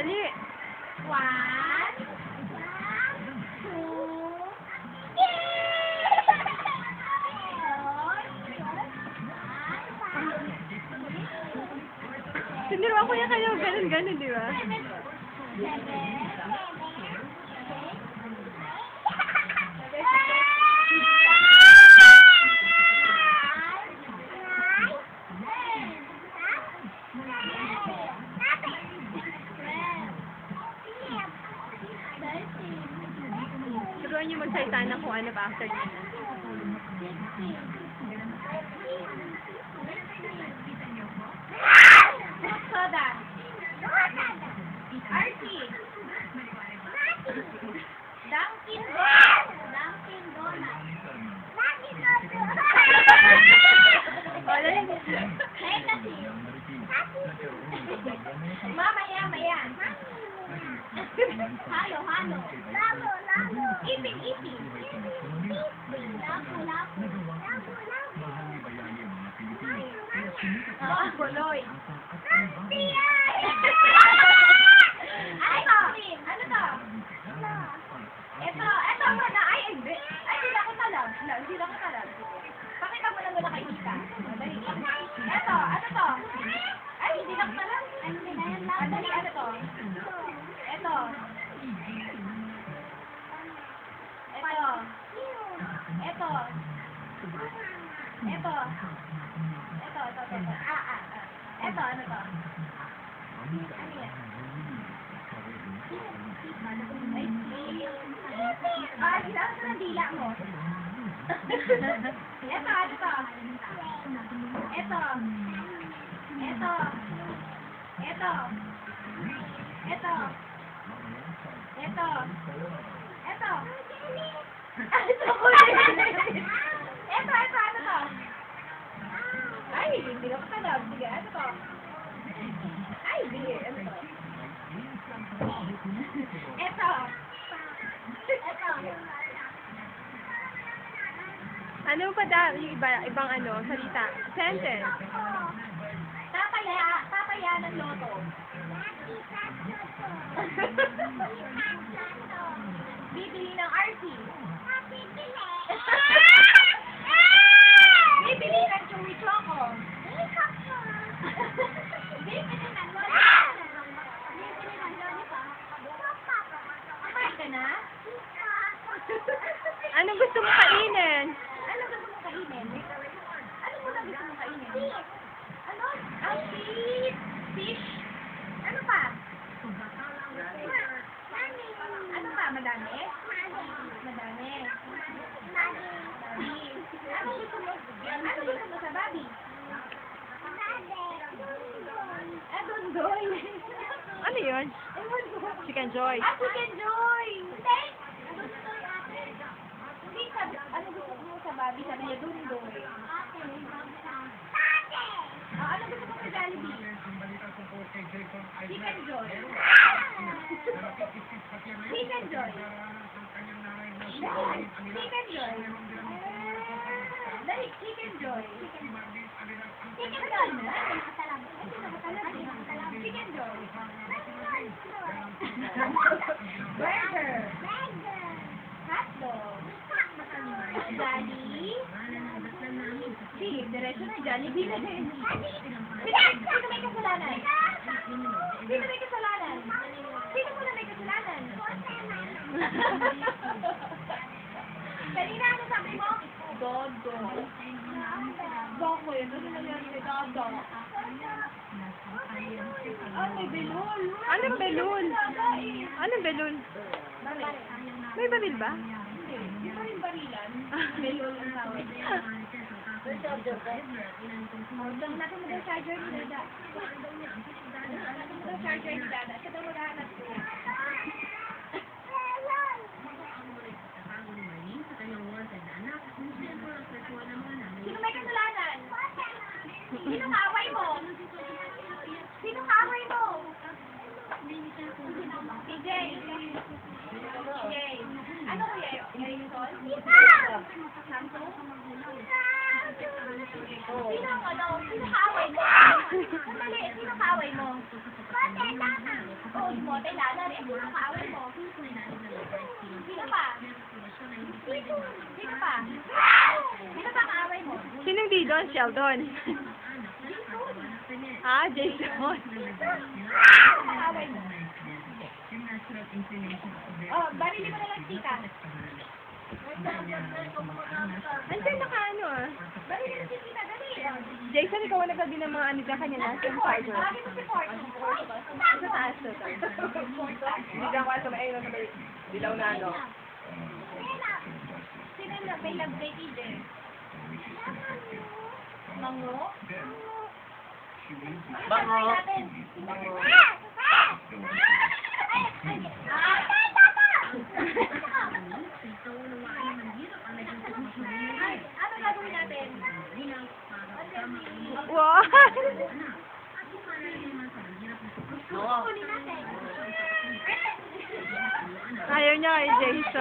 Dali. 1, 2, Tinuruan ko yan kayo. Ganun, di ba? 7, Turuan niyo magsalita na kung ano ba after niya. Soda. RC. Dunkin' Donuts. Dunkin' Donuts. O, dali. Hennessy. Mamaya. Halo. Ipin. Lapu. Kuloy. Ano to? Ito muna. Ay, hindi lang kita lang. Pakita mo lang muna kay Ika. Dali. Ito, ano to? Ay, hindi lang kita lang. Dali, ano to? Ito. Ito, ano to? Ano yan? Hilang sa dila mo. Ito, ano to? Ito. Ito, ano to? Ay, hindi ko kalab. Sige, ano to? Ay, sige, ano to? Ito. Ano pa daw? Yung ibang ano, salita. Sentence. Papaya ng loto. Bibili ng RC. Bibili ng chewy choco. Bibili ng lollipop. Kumain ka na? Anong gusto mo kainin? Ano gusto mo kainin? Ano mo na gusto mo kainin? Ano? Fish? Ano pa? Ano pa? Madami? Ano gusto mo sa Bobby? Dondoy. Ano yun? Chicken Joy. Chicken Joy! Hindi, ano gusto mo sa Bobby? Sabi niya, Dondoy. Ano gusto mo sa Jollibee? Chicken Joy. Chicken Joy. Dali, Chicken Joy. Chicken Joy. Chicken Joy. Burger. Hotdog. Jollibee. Sige, diretso na Jollibee na din. Sino may kasalanan? Sino muna may kasalanan? Kanina ano sabi mo? Dodo. Bakit? Ano nangyari kay Dodo? May belon. Anong belon? Anong belon? May baril ba? Hindi pa rin barilan. Belon ang tawag. Natin mo daw charger ni Dada. Natin mo daw charger ni Dada. Siya daw maghahanap ko. Sino may kasalanan? Sino kaaway mo? PJ. Ano ko yayo? Yayon? Samsung? Sino kaaway mo? Sandali, sino kaaway mo? Oo, mo, tayo lalo. Sino kaaway mo? Sino pa? Sino pa? Sino pa kaaway mo? Sinong di doon? Sheldon. Ah, Jason. Kaaway mo? Oh, barili mo na lang sika. Andiyan naka ano ah. Barili mo si sika, dali. Jason, ikaw ang nagsabi ng mga ano dyan kanina. Sa fiber. Lagi mo si Ford. Sa taas to. Hindi ka kwa sa may ayun, sa may dilaw na ano. Sino yung may love day din? Mango? Bango. Ano gagawin natin? Wow! Oo. Kunin natin. Ayaw niya kay Jason.